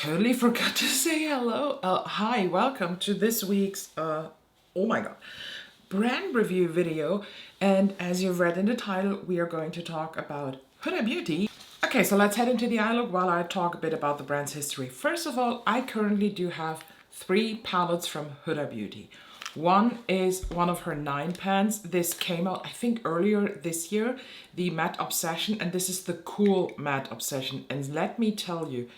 totally forgot to say hello. Hi, welcome to this week's, oh my god, brand review video. And as you've read in the title, we are going to talk about Huda Beauty. Okay, so let's head into the eye look while I talk a bit about the brand's history. First of all, I currently do have 3 palettes from Huda Beauty. One is one of her 9 pans. This came out, I think, earlier this year, the Matte Obsession, and this is the Cool Matte Obsession. And let me tell you,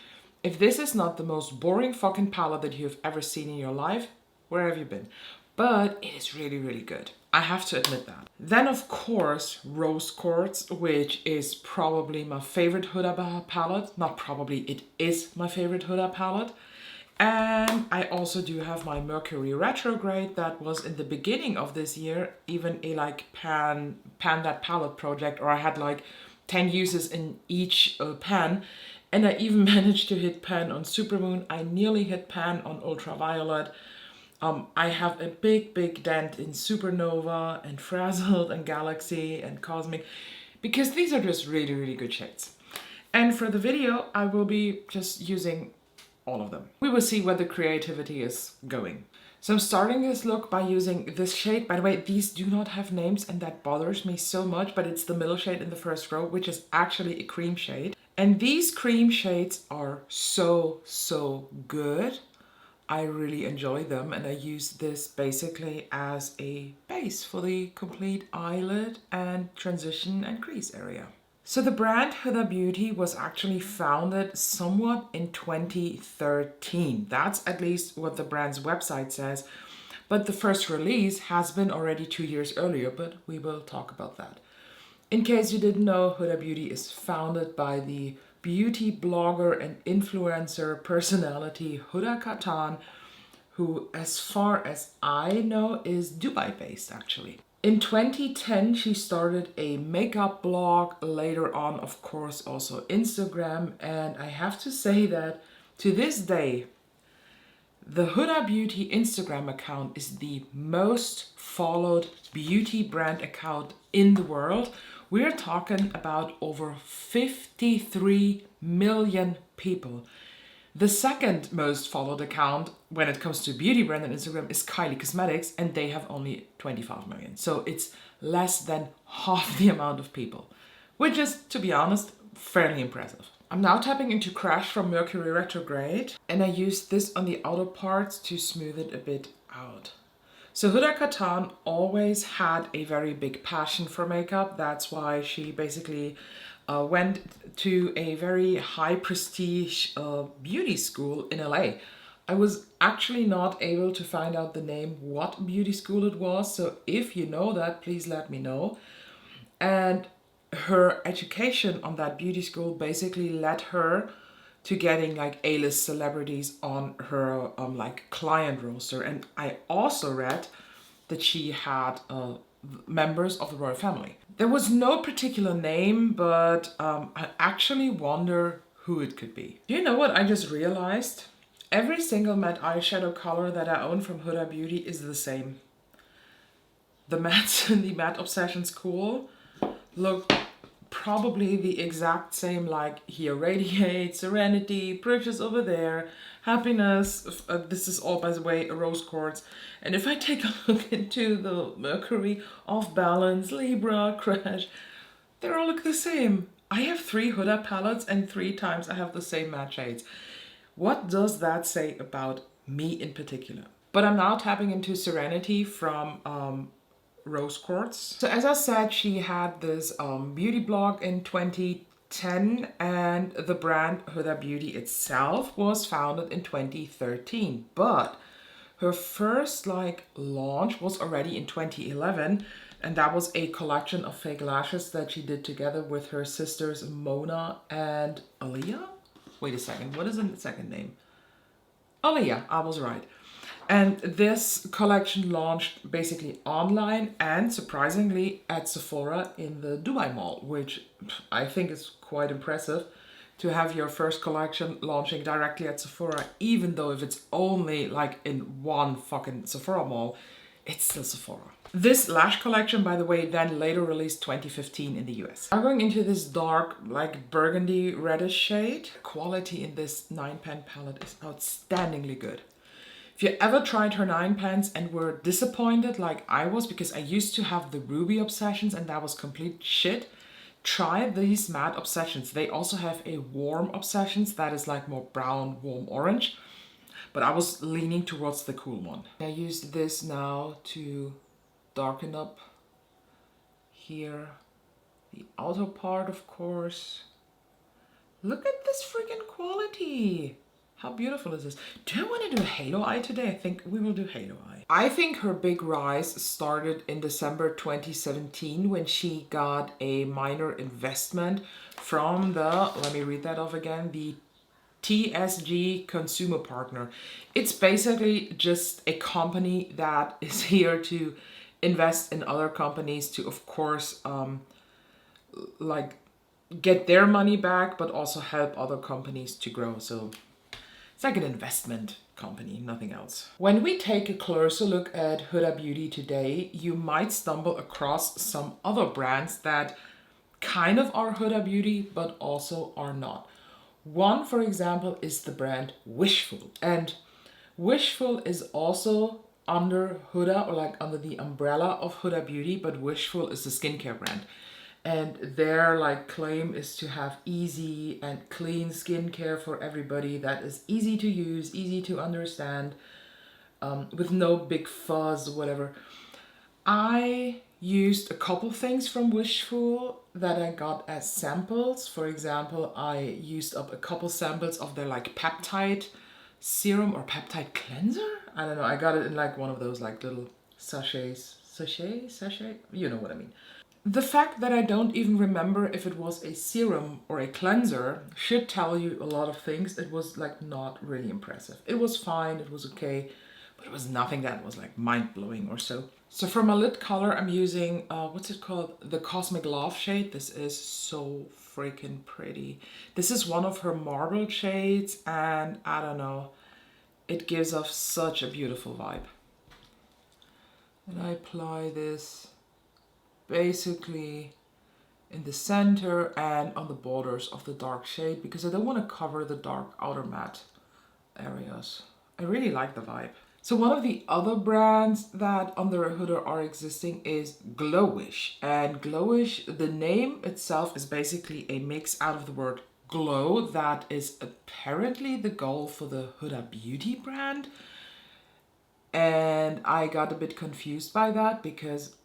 if this is not the most boring fucking palette that you've ever seen in your life, where have you been? But it is really, really good. I have to admit that. Then, of course, Rose Quartz, which is probably my favorite Huda palette. Not probably, it is my favorite Huda palette. And I also do have my Mercury Retrograde that was in the beginning of this year, even a like pan that palette project, or I had like 10 uses in each pan. And I even managed to hit pan on Supermoon. I nearly hit pan on Ultraviolet. I have a big dent in Supernova and Frazzled and Galaxy and Cosmic, because these are just really, really good shades. And for the video, I will be just using all of them. We will see where the creativity is going. So I'm starting this look by using this shade. By the way, these do not have names and that bothers me so much, but it's the middle shade in the first row, which is actually a cream shade. And these cream shades are so good. I really enjoy them, and I use this basically as a base for the complete eyelid and transition and crease area. So the brand Huda Beauty was actually founded somewhat in 2013. That's at least what the brand's website says. But the first release has been already 2 years earlier, but we will talk about that. In case you didn't know, Huda Beauty is founded by the beauty blogger and influencer personality Huda Katan, who, as far as I know, is Dubai based actually. In 2010, she started a makeup blog, later on, of course, also Instagram, and I have to say that to this day, the Huda Beauty Instagram account is the most followed beauty brand account in the world. We're talking about over 53 million people. The second most followed account when it comes to beauty brand on Instagram is Kylie Cosmetics, and they have only 25 million. So it's less than half the amount of people, which is, to be honest, fairly impressive. I'm now tapping into Crash from Mercury Retrograde, and I use this on the outer parts to smooth it a bit out. So Huda Katan always had a very big passion for makeup. That's why she basically went to a very high prestige beauty school in LA. I was actually not able to find out the name, what beauty school it was. So if you know that, please let me know. And her education on that beauty school basically led her to getting like A-list celebrities on her like client roster. And I also read that she had members of the royal family. There was no particular name, but I actually wonder who it could be. Do you know what I just realized? Every single matte eyeshadow color that I own from Huda Beauty is the same. The mattes and the Matte Obsessions Cool look probably the exact same, like here, Radiate, Serenity, Precious over there, Happiness. This is all, by the way, a Rose Quartz. And if I take a look into the Mercury, Off Balance, Libra, Crash, they all look the same. I have 3 Huda palettes and 3 times I have the same matte shades. What does that say about me in particular? But I'm now tapping into Serenity from Rose Quartz. So as I said, she had this beauty blog in 2010, and the brand Huda Beauty itself was founded in 2013. But her first like launch was already in 2011, and that was a collection of fake lashes that she did together with her sisters Mona and Aaliyah. Wait a second, what is the second name? Aaliyah, I was right. And this collection launched basically online and surprisingly at Sephora in the Dubai Mall, which I think is quite impressive to have your first collection launching directly at Sephora, even though if it's only like in one fucking Sephora mall, it's still Sephora. This lash collection, by the way, then later released 2015 in the US. I'm going into this dark, like burgundy reddish shade. Quality in this 9-pan palette is outstandingly good. If you ever tried her 9-pans and were disappointed like I was, because I used to have the ruby obsessions and that was complete shit, try these matte obsessions. They also have a warm obsessions that is like more brown, warm orange. But I was leaning towards the cool one. I used this now to darken up here the outer part, of course. Look at this freaking quality. How beautiful is this? Do I want to do a halo eye today? I think we will do halo eye. I think her big rise started in December 2017 when she got a minor investment from the, let me read that off again, the TSG Consumer Partner. It's basically just a company that is here to invest in other companies to, of course, like get their money back, but also help other companies to grow. So it's like an investment company, nothing else. When we take a closer look at Huda Beauty today, you might stumble across some other brands that kind of are Huda Beauty, but also are not. One, for example, is the brand Wishful. And Wishful is also under Huda, or like under the umbrella of Huda Beauty, but Wishful is the skincare brand. And their like claim is to have easy and clean skincare for everybody that is easy to use, easy to understand, with no big fuzz or whatever. I used a couple things from Wishful that I got as samples. For example, I used up a couple samples of their like peptide serum or peptide cleanser. I don't know. I got it in like one of those like little sachets. Sachet? You know what I mean. The fact that I don't even remember if it was a serum or a cleanser should tell you a lot of things. It was like not really impressive. It was fine, it was okay, but it was nothing that was like mind-blowing or so. So for my lid color, I'm using, what's it called? The Cosmic Love shade. This is so freaking pretty. This is one of her marble shades, and I don't know, it gives off such a beautiful vibe. And I apply this basically in the center and on the borders of the dark shade because I don't want to cover the dark outer matte areas. I really like the vibe. So one of the other brands that under Huda are existing is Glowish. And Glowish, the name itself is basically a mix out of the word glow that is apparently the goal for the Huda Beauty brand. And I got a bit confused by that because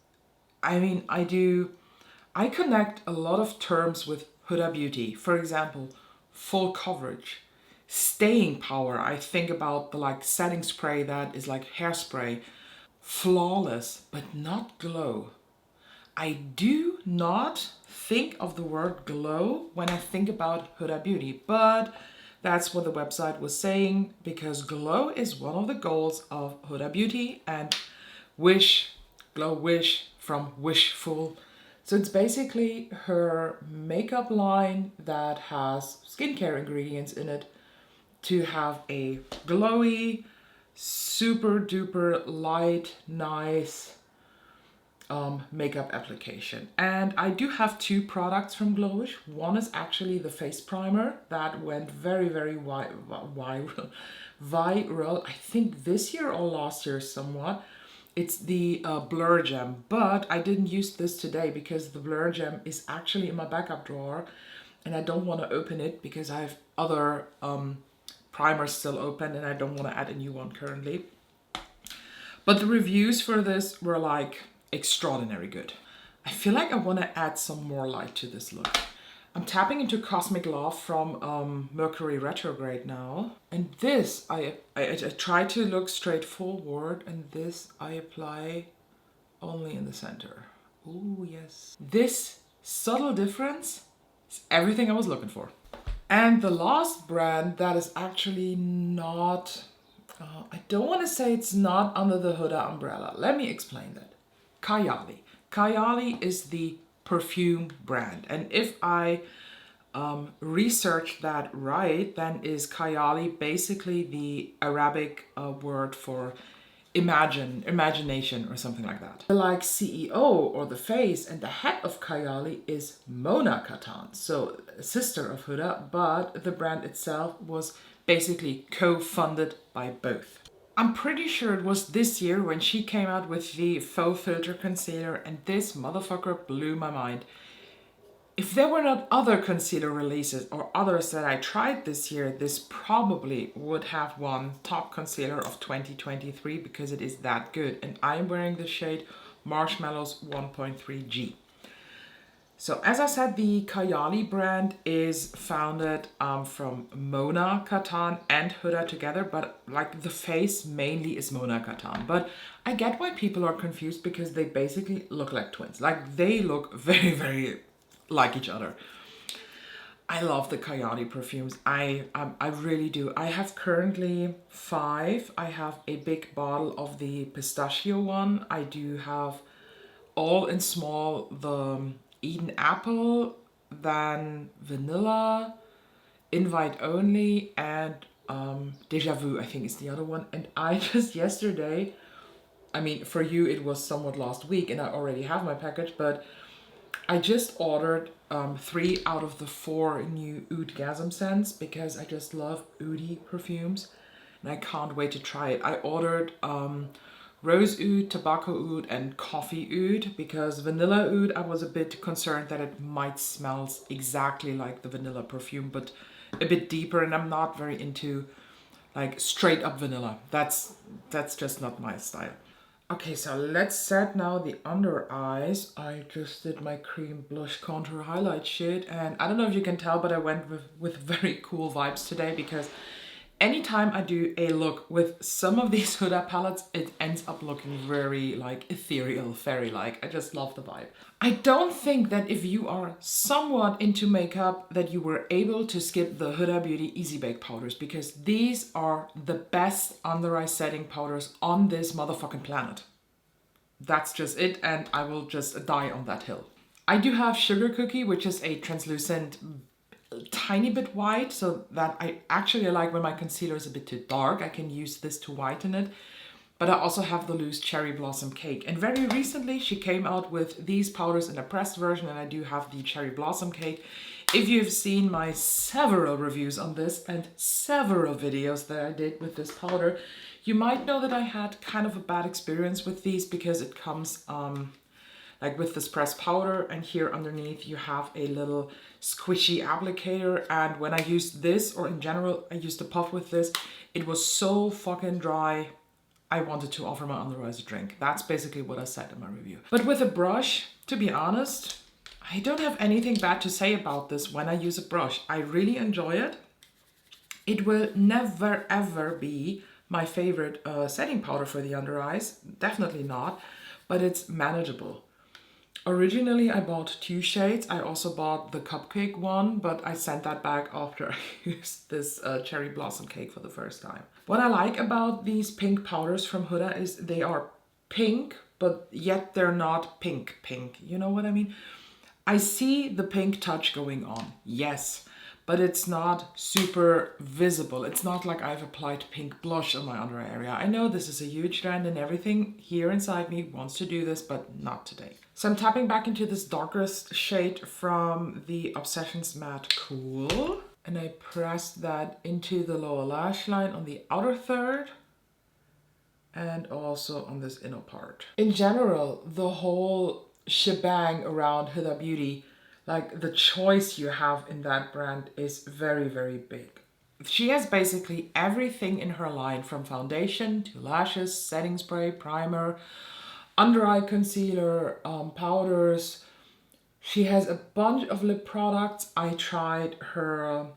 I mean, I connect a lot of terms with Huda Beauty. For example, full coverage, staying power. I think about the like setting spray that is like hairspray. Flawless, but not glow. I do not think of the word glow when I think about Huda Beauty, but that's what the website was saying because glow is one of the goals of Huda Beauty and Wish, Glow Wish from Wishful. So it's basically her makeup line that has skincare ingredients in it to have a glowy, super duper light, nice makeup application. And I do have two products from Glowish. One is actually the face primer that went very, very viral, I think this year or last year somewhat. It's the Blur Gem, but I didn't use this today because the Blur Gem is actually in my backup drawer and I don't want to open it because I have other primers still open and I don't want to add a new one currently. But the reviews for this were like extraordinary good. I feel like I want to add some more light to this look. I'm tapping into Cosmic Love from Mercury Retrograde now. And this, I try to look straightforward, and this I apply only in the center. Oh yes. This subtle difference is everything I was looking for. And the last brand that is actually not, I don't want to say it's not under the Huda umbrella. Let me explain that. Kayali. Kayali is the perfume brand, and if I research that right, then is Kayali basically the Arabic word for imagination or something like that. The like CEO or the face and the head of Kayali is Mona Katan, so a sister of Huda, but the brand itself was basically co-funded by both. I'm pretty sure it was this year when she came out with the faux filter concealer, and this motherfucker blew my mind. If there were not other concealer releases or others that I tried this year, this probably would have won top concealer of 2023 because it is that good. And I'm wearing the shade Marshmallows 1.3G. So as I said, the Kayali brand is founded from Mona Katan and Huda together, but like the face mainly is Mona Katan. But I get why people are confused because they basically look like twins. Like they look very, very like each other. I love the Kayali perfumes. I really do. I have currently 5. I have a big bottle of the pistachio one. I do have all in small the Eden Apple, then vanilla, invite only, and Deja Vu I think is the other one. And I just yesterday, I mean for you it was somewhat last week and I already have my package, but I just ordered 3 out of the 4 new Oudgasm scents because I just love oudi perfumes and I can't wait to try it. I ordered rose oud, tobacco oud and coffee oud because vanilla oud I was a bit concerned that it might smell exactly like the vanilla perfume but a bit deeper, and I'm not very into like straight up vanilla. That's just not my style. Okay, so let's set now the under eyes. I just did my cream blush contour highlight shade, and I don't know if you can tell, but I went with very cool vibes today because anytime I do a look with some of these Huda palettes, it ends up looking very like ethereal, fairy-like. I just love the vibe. I don't think that if you are somewhat into makeup that you were able to skip the Huda Beauty Easy Bake powders because these are the best under eye setting powders on this motherfucking planet. That's just it, and I will just die on that hill. I do have Sugar Cookie, which is a translucent tiny bit white, so that I actually like when my concealer is a bit too dark. I can use this to whiten it. But I also have the loose Cherry Blossom Cake. And very recently she came out with these powders in a pressed version, and I do have the Cherry Blossom Cake. If you've seen my several reviews on this and several videos that I did with this powder, you might know that I had kind of a bad experience with these because it comes like with this pressed powder, and here underneath you have a little squishy applicator, and when I used this, or in general I used a puff with this, it was so fucking dry I wanted to offer my under eyes a drink. That's basically what I said in my review. But with a brush, to be honest, I don't have anything bad to say about this when I use a brush. I really enjoy it. It will never ever be my favorite setting powder for the under eyes, definitely not, but it's manageable. Originally I bought 2 shades. I also bought the cupcake one, but I sent that back after I used this Cherry Blossom Cake for the first time. What I like about these pink powders from Huda is they are pink, but yet they're not pink pink. You know what I mean? I see the pink touch going on, yes, but it's not super visible. It's not like I've applied pink blush on my under eye area. I know this is a huge trend and everything here inside me wants to do this, but not today. So I'm tapping back into this darkest shade from the Obsessions Matte Cool. And I press that into the lower lash line on the outer third and also on this inner part. In general, the whole shebang around Huda Beauty, like the choice you have in that brand is very, very big. She has basically everything in her line, from foundation to lashes, setting spray, primer, under eye concealer, powders. She has a bunch of lip products. I tried her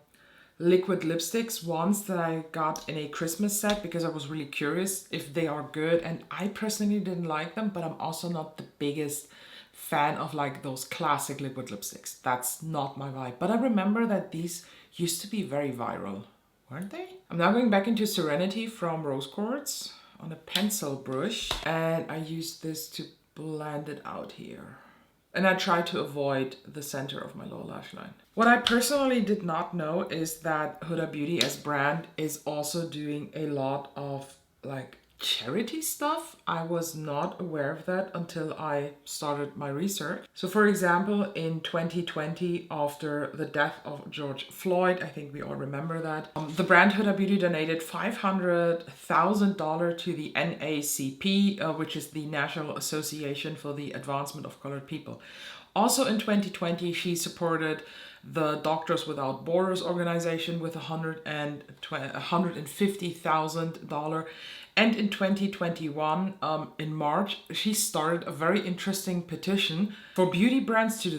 liquid lipsticks once that I got in a Christmas set because I was really curious if they are good, and I personally didn't like them, but I'm also not the biggest fan of like those classic liquid lipsticks. That's not my vibe. But I remember that these used to be very viral, weren't they? I'm now going back into Serenity from Rose Quartz on a pencil brush, and I use this to blend it out here. And I try to avoid the center of my lower lash line. What I personally did not know is that Huda Beauty as brand is also doing a lot of like charity stuff. I was not aware of that until I started my research. So for example, in 2020, after the death of George Floyd, I think we all remember that, the brand Huda Beauty donated $500,000 to the NAACP, which is the National Association for the Advancement of Colored People. Also in 2020, she supported the Doctors Without Borders organization with $150,000. And in 2021, in March, she started a very interesting petition for beauty brands to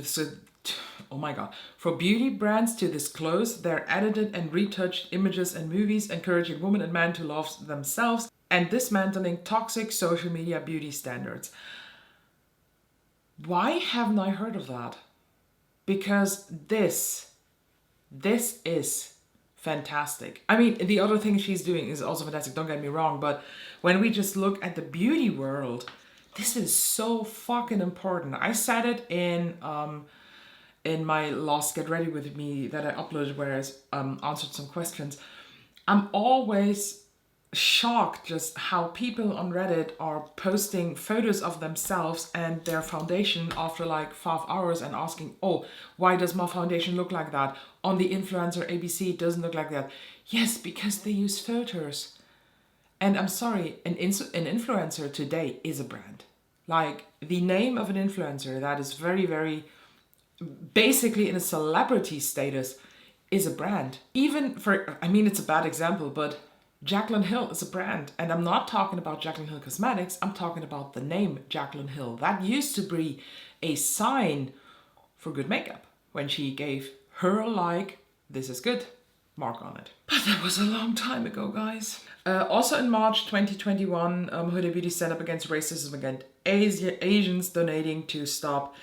disclose their edited and retouched images and movies, encouraging women and men to love themselves and dismantling toxic social media beauty standards. Why haven't I heard of that? Because this is fantastic. I mean, the other thing she's doing is also fantastic, don't get me wrong, but when we just look at the beauty world, this is so fucking important. I said it in my last Get Ready With Me that I uploaded where I answered some questions. I'm always shocked just how people on Reddit are posting photos of themselves and their foundation after like 5 hours and asking, oh, why does my foundation look like that? On the influencer ABC, it doesn't look like that. Yes, because they use filters. And I'm sorry, an influencer today is a brand. Like the name of an influencer that is very, very basically in a celebrity status is a brand. Even for, I mean, it's a bad example, but Jaclyn Hill is a brand. And I'm not talking about Jaclyn Hill Cosmetics. I'm talking about the name Jaclyn Hill. That used to be a sign for good makeup when she gave her like, this is good, mark on it. But that was a long time ago, guys. Also in March 2021, Huda Beauty stand up against racism against Asians, donating to stop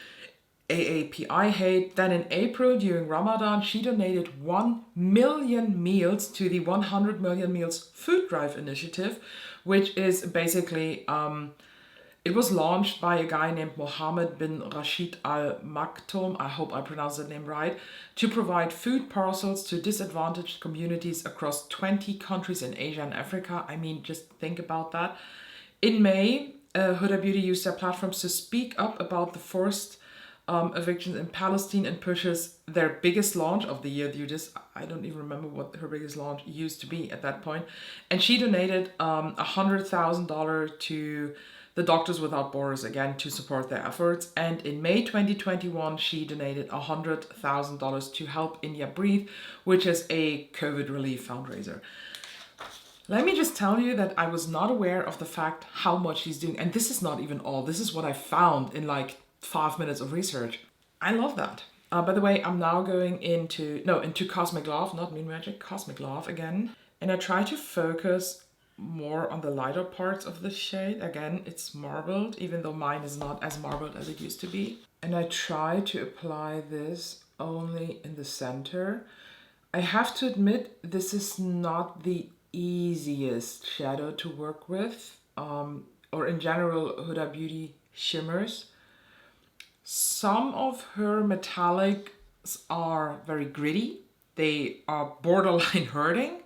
AAPI hate. Then in April, during Ramadan, she donated 1 million meals to the 100 Million Meals Food Drive initiative, which is basically, it was launched by a guy named Mohammed bin Rashid Al Maktoum, I hope I pronounced that name right, to provide food parcels to disadvantaged communities across 20 countries in Asia and Africa. I mean, just think about that. In May, Huda Beauty used their platforms to speak up about the forced evictions in Palestine and pushes their biggest launch of the year. I don't even remember what her biggest launch used to be at that point. And she donated $100,000 to the Doctors Without Borders again to support their efforts. And in May 2021, she donated $100,000 to Help India Breathe, which is a COVID relief fundraiser. Let me just tell you that I was not aware of the fact how much she's doing. And this is not even all. This is what I found in like 5 minutes of research. I love that. By the way, I'm now going into Cosmic Love, not Moon Magic, Cosmic Love again. And I try to focus more on the lighter parts of the shade. Again, it's marbled, even though mine is not as marbled as it used to be. And I try to apply this only in the center. I have to admit, this is not the easiest shadow to work with, or in general, Huda Beauty shimmers. Some of her metallics are very gritty. They are borderline hurting.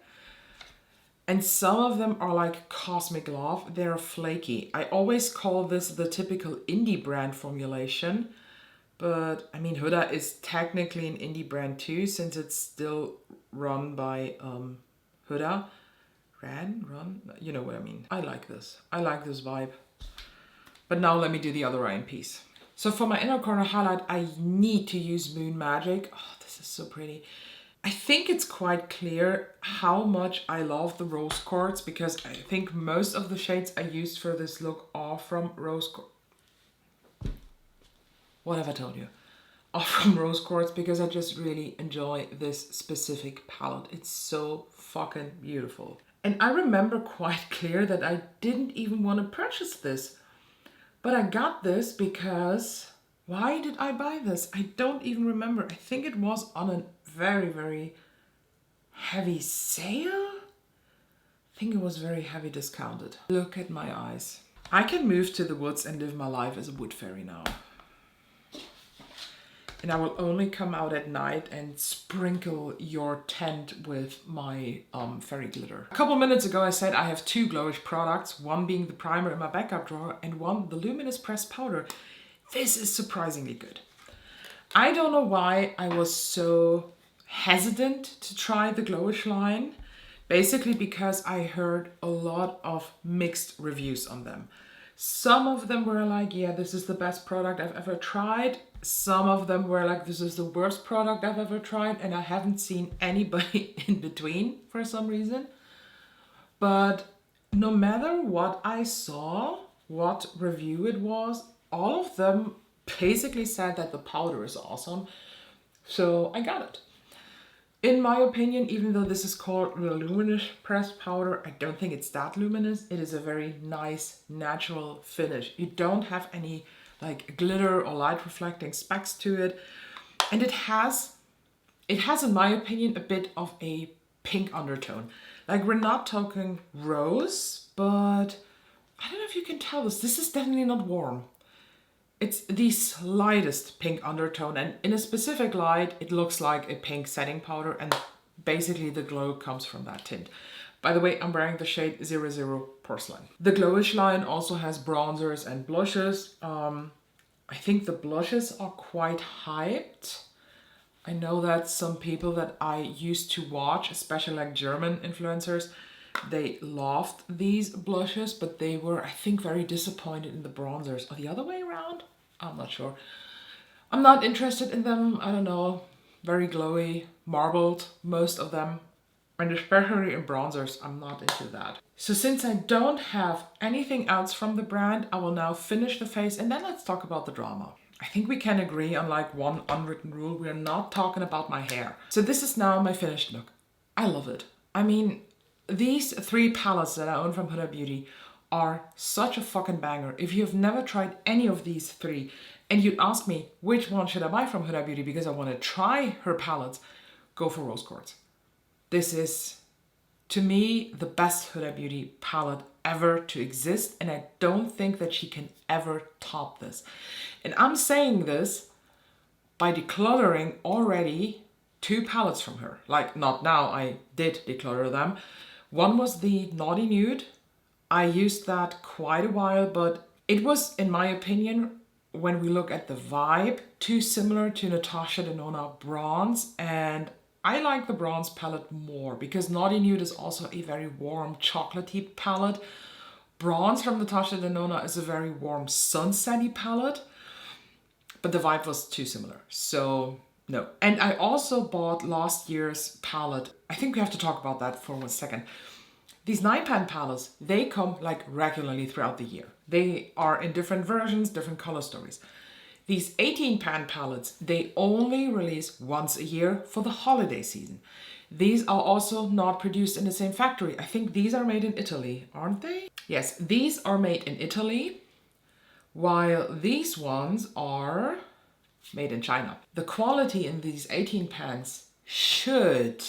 And some of them are like Cosmic Love. They're flaky. I always call this the typical indie brand formulation. But I mean, Huda is technically an indie brand too, since it's still run by Huda. Run? You know what I mean. I like this. I like this vibe. But now let me do the other eye piece. So for my inner corner highlight, I need to use Moon Magic. Oh, this is so pretty. I think it's quite clear how much I love the rose quartz, because I think most of the shades I used for this look are from rose quartz. What have I told you? Are from rose quartz, because I just really enjoy this specific palette. It's so fucking beautiful. And I remember quite clear that I didn't even want to purchase this. But I got this because, why did I buy this? I don't even remember. I think it was on a very, very heavy sale. I think it was very heavy discounted. Look at my eyes. I can move to the woods and live my life as a wood fairy now. and I will only come out at night and sprinkle your tent with my fairy glitter. A couple minutes ago I said I have 2 glowish products, one being the primer in my backup drawer and one the luminous pressed powder. This is surprisingly good. I don't know why I was so hesitant to try the glowish line. Basically because I heard a lot of mixed reviews on them. Some of them were like, yeah, this is the best product I've ever tried. Some of them were like, this is the worst product I've ever tried. And I haven't seen anybody in between for some reason. But no matter what I saw, what review it was, all of them basically said that the powder is awesome. So I got it. In my opinion, even though this is called the luminous pressed powder, I don't think it's that luminous. It is a very nice, natural finish. You don't have any like glitter or light reflecting specks to it. And it has, in my opinion, a bit of a pink undertone. Like we're not talking rose, but I don't know if you can tell this. This is definitely not warm. It's the slightest pink undertone, and in a specific light it looks like a pink setting powder, and basically the glow comes from that tint. By the way, I'm wearing the shade 00 Porcelain. The glowish line also has bronzers and blushes. I think the blushes are quite hyped. I know that some people that I used to watch, especially like German influencers, they loved these blushes, but they were, I think, very disappointed in the bronzers. Or the other way around? I'm not sure. I'm not interested in them. I don't know. Very glowy, marbled, most of them. And especially in bronzers, I'm not into that. So since I don't have anything else from the brand, I will now finish the face and then let's talk about the drama. I think we can agree on like one unwritten rule. We're not talking about my hair. So this is now my finished look. I love it. I mean, these 3 palettes that I own from Huda Beauty are such a fucking banger. If you've never tried any of these 3 and you'd ask me which one should I buy from Huda Beauty because I want to try her palettes, go for Rose Quartz. This is, to me, the best Huda Beauty palette ever to exist, and I don't think that she can ever top this. And I'm saying this by decluttering already 2 palettes from her. Like, not now, I did declutter them. One was the Naughty Nude. I used that quite a while, but it was, in my opinion, when we look at the vibe, too similar to Natasha Denona Bronze, and I like the bronze palette more because Naughty Nude is also a very warm chocolatey palette. Bronze from Natasha Denona is a very warm sunsetty palette, but the vibe was too similar, so no. And I also bought last year's palette. I think we have to talk about that for 1 second. These 9-pan palettes, they come like regularly throughout the year. They are in different versions, different color stories. These 18-pan palettes, they only release once a year for the holiday season. These are also not produced in the same factory. I think these are made in Italy, aren't they? Yes, these are made in Italy, while these ones are made in China. The quality in these 18 pans should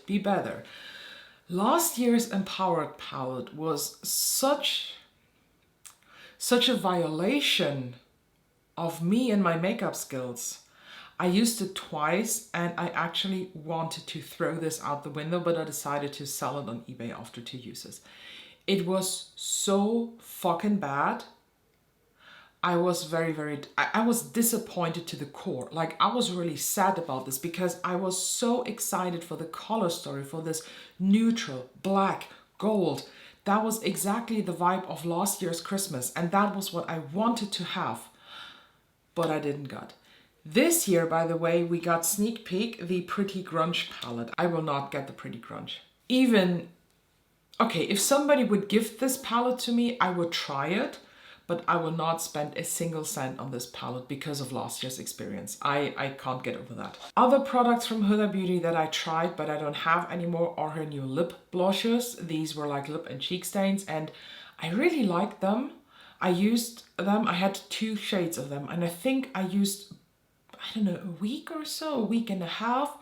be better. Last year's Empowered palette was such a violation of me and my makeup skills. I used it twice and I actually wanted to throw this out the window, but I decided to sell it on eBay after 2 uses. It was so fucking bad. I was I was disappointed to the core. Like, I was really sad about this because I was so excited for the color story, for this neutral, black, gold. That was exactly the vibe of last year's Christmas, and that was what I wanted to have, but I didn't get. This year, by the way, we got sneak peek the Pretty Grunge palette. I will not get the Pretty Grunge. Even, okay, if somebody would gift this palette to me, I would try it, but I will not spend a single cent on this palette because of last year's experience. I can't get over that. Other products from Huda Beauty that I tried but I don't have anymore are her new lip blushes. These were like lip and cheek stains and I really liked them. I used them, I had 2 shades of them, and I think I used, I don't know, a week or so, a week and a half.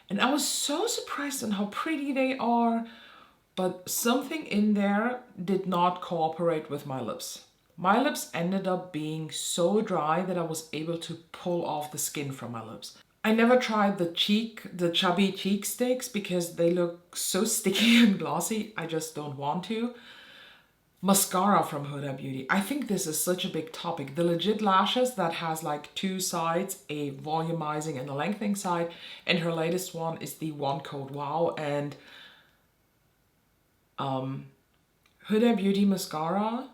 And I was so surprised on how pretty they are, but something in there did not cooperate with my lips. My lips ended up being so dry that I was able to pull off the skin from my lips. I never tried the chubby cheek sticks because they look so sticky and glossy. I just don't want to. Mascara from Huda Beauty. I think this is such a big topic. The legit lashes that has like two sides, a volumizing and a lengthening side. And her latest one is the One Coat Wow. And Huda Beauty mascara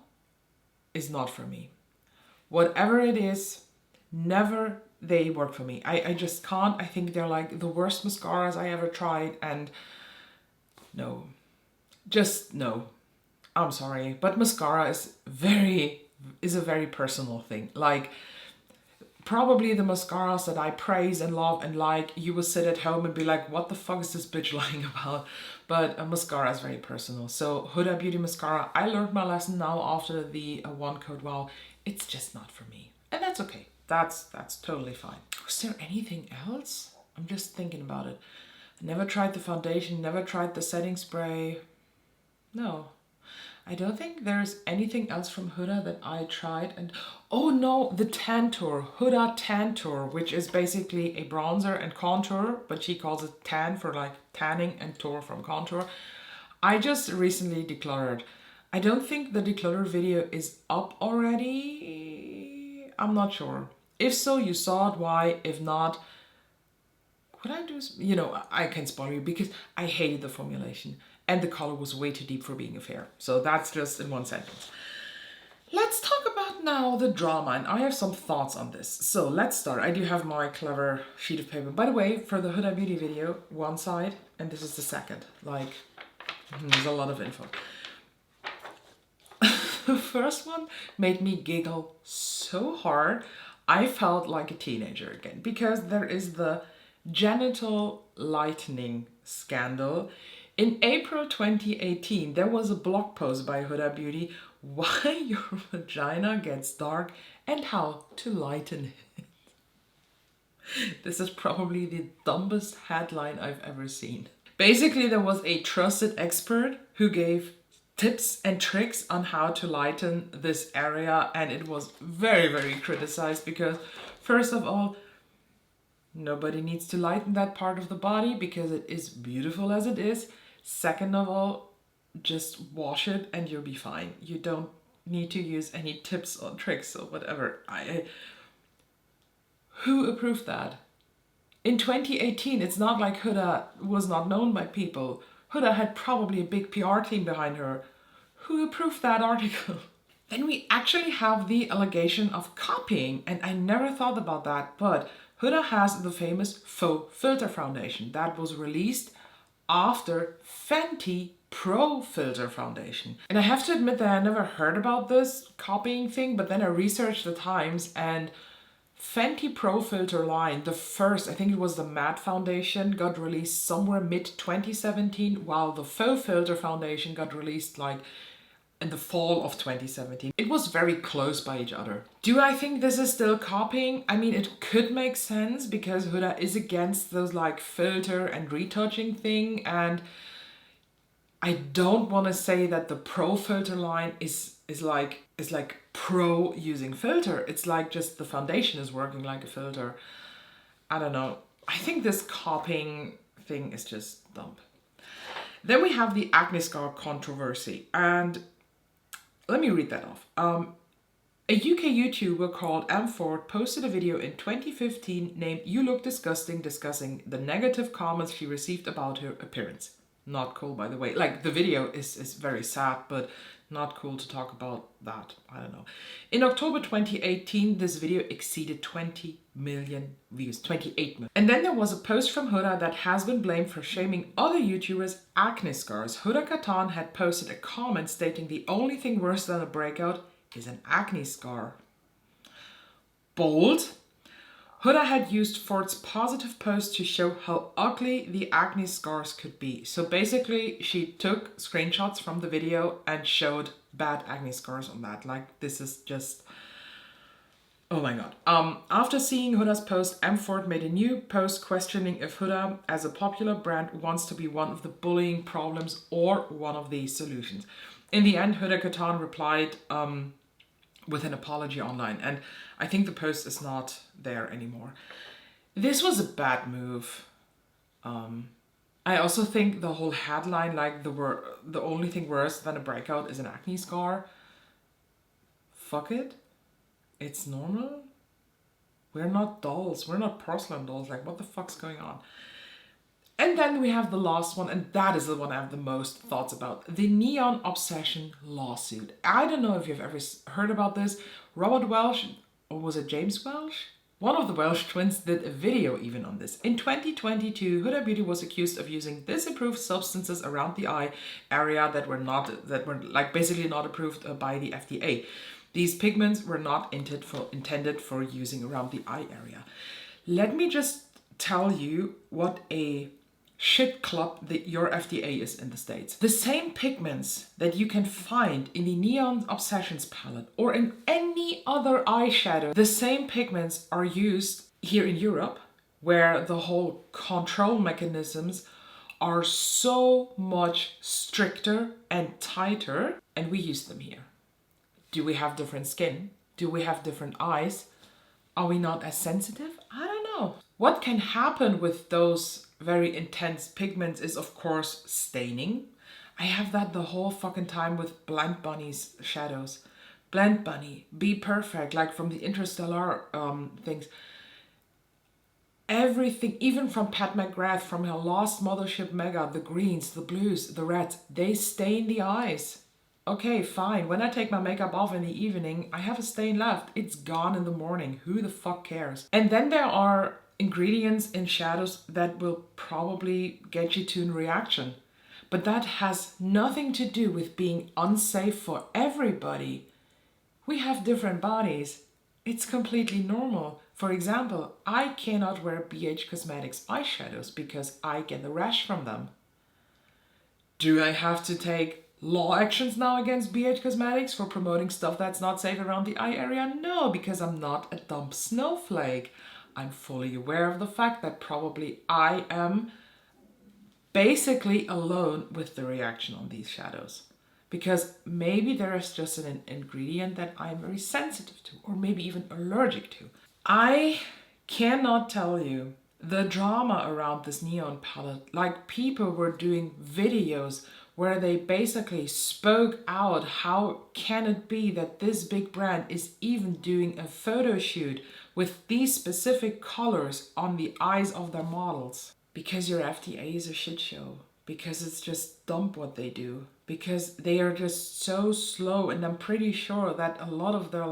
is not for me. Whatever it is, never they work for me. I just can't. I think they're like the worst mascaras I ever tried, and no. Just no. I'm sorry, but mascara is a very personal thing. Like, probably the mascaras that I praise and love and like, you will sit at home and be like, what the fuck is this bitch lying about? But a mascara is very personal. So Huda Beauty mascara, I learned my lesson now after the One Coat Wow. It's just not for me. And that's okay. That's totally fine. Was there anything else? I'm just thinking about it. I never tried the foundation, never tried the setting spray. No. I don't think there's anything else from Huda that I tried. And oh no, the Tantour, Huda Tantour, which is basically a bronzer and contour, but she calls it tan for like tanning and tour from contour. I just recently decluttered. I don't think the declutter video is up already. I'm not sure. If so, you saw it. Why? If not, what I do is, I can spoil you because I hated the formulation and the color was way too deep for being a fair. So that's just in one sentence. Let's talk about now the drama, and I have some thoughts on this. So let's start. I do have my clever sheet of paper. By the way, for the Huda Beauty video, one side, and this is the second. Like, there's a lot of info. The first one made me giggle so hard. I felt like a teenager again because there is the genital lightening scandal. In April 2018, there was a blog post by Huda Beauty, why your vagina gets dark and how to lighten it. This is probably the dumbest headline I've ever seen. Basically, there was a trusted expert who gave tips and tricks on how to lighten this area, and it was very, very criticized because, first of all, nobody needs to lighten that part of the body because it is beautiful as it is. Second of all, just wash it and you'll be fine. You don't need to use any tips or tricks or whatever. Who approved that? In 2018, it's not like Huda was not known by people. Huda had probably a big PR team behind her. Who approved that article? Then we actually have the allegation of copying, and I never thought about that, but Huda has the famous faux filter foundation that was released after Fenty Pro Filter Foundation. And I have to admit that I never heard about this copying thing, but then I researched the times, and Fenty Pro Filter line, the first, I think it was the matte foundation, got released somewhere mid-2017, while the faux filter foundation got released like in the fall of 2017. It was very close by each other. Do I think this is still copying? I mean, it could make sense because Huda is against those like filter and retouching thing, and I don't want to say that the pro filter line is like pro using filter. It's like just the foundation is working like a filter. I don't know. I think this copying thing is just dumb. Then we have the acne scar controversy, and let me read that off. A UK YouTuber called M Ford posted a video in 2015 named You Look Disgusting, discussing the negative comments she received about her appearance. Not cool, by the way. Like, the video is very sad, but not cool to talk about that. I don't know. In October 2018, this video exceeded 20 million views, 28 million. And then there was a post from Huda that has been blamed for shaming other YouTubers' acne scars. Huda Katan had posted a comment stating the only thing worse than a breakout is an acne scar. Bold. Huda had used Ford's positive post to show how ugly the acne scars could be. So basically, she took screenshots from the video and showed bad acne scars on that. Like, this is just... oh my god. After seeing Huda's post, M Ford made a new post questioning if Huda, as a popular brand, wants to be one of the bullying problems or one of the solutions. In the end, Huda Katan replied, with an apology online. And I think the post is not there anymore. This was a bad move. I also think the whole headline, like the only thing worse than a breakout is an acne scar. Fuck it. It's normal. We're not dolls. We're not porcelain dolls. Like, what the fuck's going on? And then we have the last one, and that is the one I have the most thoughts about. The Neon Obsession lawsuit. I don't know if you've ever heard about this. Robert Welsh, or was it James Welsh? One of the Welsh twins did a video even on this. In 2022, Huda Beauty was accused of using disapproved substances around the eye area that were like basically not approved by the FDA. These pigments were not intended for using around the eye area. Let me just tell you what a shit club that your FDA is in the States. The same pigments that you can find in the Neon Obsessions palette or in any other eyeshadow, the same pigments are used here in Europe, where the whole control mechanisms are so much stricter and tighter, and we use them here. Do we have different skin? Do we have different eyes? Are we not as sensitive? I don't know. What can happen with those very intense pigments is, of course, staining. I have that the whole fucking time with Blend Bunny's shadows. Blend Bunny, Be Perfect, like from the Interstellar things. Everything, even from Pat McGrath, from her Lost Mothership Mega, the greens, the blues, the reds, they stain the eyes. Okay, fine. When I take my makeup off in the evening, I have a stain left. It's gone in the morning. Who the fuck cares? And then there are ingredients in shadows that will probably get you to a reaction. But that has nothing to do with being unsafe for everybody. We have different bodies. It's completely normal. For example, I cannot wear BH Cosmetics eyeshadows because I get a rash from them. Do I have to take law actions now against BH Cosmetics for promoting stuff that's not safe around the eye area? No, because I'm not a dumb snowflake. I'm fully aware of the fact that probably I am basically alone with the reaction on these shadows. Because maybe there is just an ingredient that I'm very sensitive to, or maybe even allergic to. I cannot tell you the drama around this neon palette. Like, people were doing videos where they basically spoke out, how can it be that this big brand is even doing a photo shoot with these specific colors on the eyes of their models? Because your FDA is a shit show. Because it's just dumb what they do. Because they are just so slow, and I'm pretty sure that a lot of their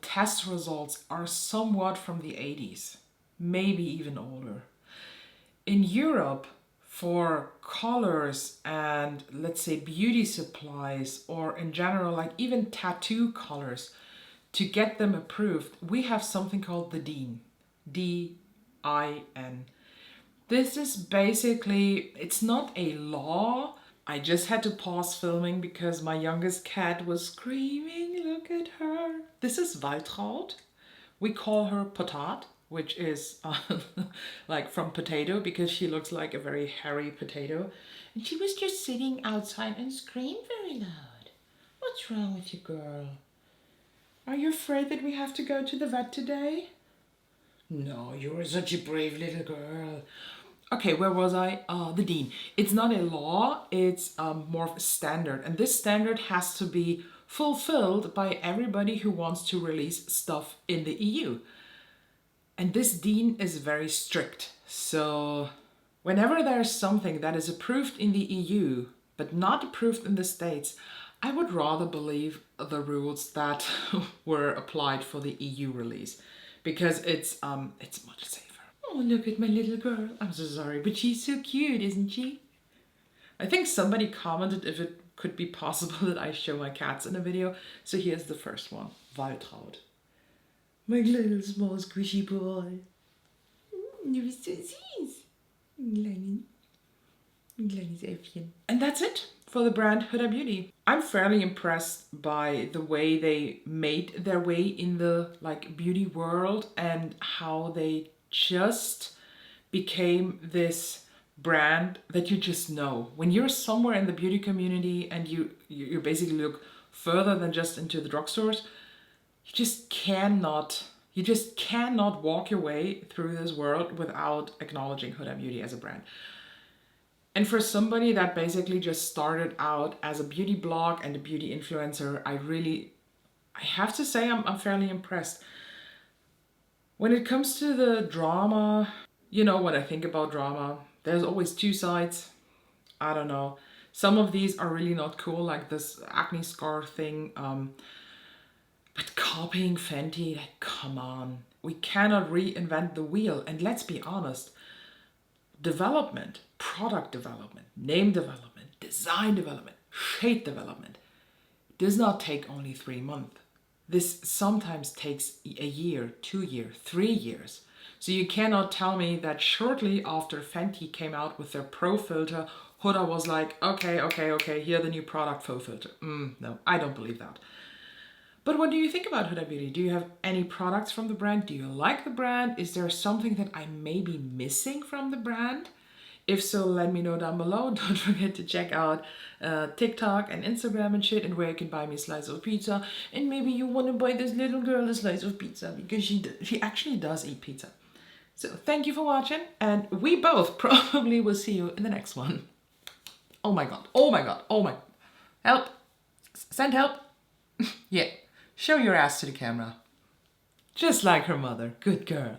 test results are somewhat from the 80s. Maybe even older. In Europe, for colors and, let's say, beauty supplies, or in general, like even tattoo colors, to get them approved, we have something called the DIN. D-I-N. This is basically, it's not a law. I just had to pause filming because my youngest cat was screaming, look at her. This is Waltraud. We call her Potat, which is like from potato, because she looks like a very hairy potato. And she was just sitting outside and screamed very loud. What's wrong with you, girl? Are you afraid that we have to go to the vet today? No, you're such a brave little girl. Okay, where was I? The DIN. It's not a law, it's more of a standard. And this standard has to be fulfilled by everybody who wants to release stuff in the EU. And this DIN is very strict. So whenever there's something that is approved in the EU, but not approved in the States, I would rather believe the rules that were applied for the EU release. Because it's much safer. Oh, look at my little girl. I'm so sorry, but she's so cute, isn't she? I think somebody commented if it could be possible that I show my cats in a video. So here's the first one. Waltraud. My little small squishy boy. You're so süß. Kleines Äffchen. And that's it for the brand Huda Beauty. I'm fairly impressed by the way they made their way in the beauty world and how they just became this brand that you just know. When you're somewhere in the beauty community and you basically look further than just into the drugstores, you just cannot walk your way through this world without acknowledging Huda Beauty as a brand. And for somebody that basically just started out as a beauty blog and a beauty influencer, I have to say I'm fairly impressed. When it comes to the drama, when I think about drama, there's always two sides. I don't know. Some of these are really not cool, like this acne scar thing. But copying Fenty, like, come on. We cannot reinvent the wheel. And let's be honest, development, product development, name development, design development, shade development does not take only 3 months. This sometimes takes a year, 2 years, 3 years. So you cannot tell me that shortly after Fenty came out with their Pro filter, Huda was like, okay, here the new product faux filter. No, I don't believe that. But what do you think about Huda Beauty? Do you have any products from the brand? Do you like the brand? Is there something that I may be missing from the brand? If so, let me know down below. Don't forget to check out TikTok and Instagram and shit, and where you can buy me a slice of pizza. And maybe you want to buy this little girl a slice of pizza because she actually does eat pizza. So thank you for watching, and we both probably will see you in the next one. Oh my god, oh my god, oh my god. Help. Send help. Yeah. Show your ass to the camera. Just like her mother. Good girl.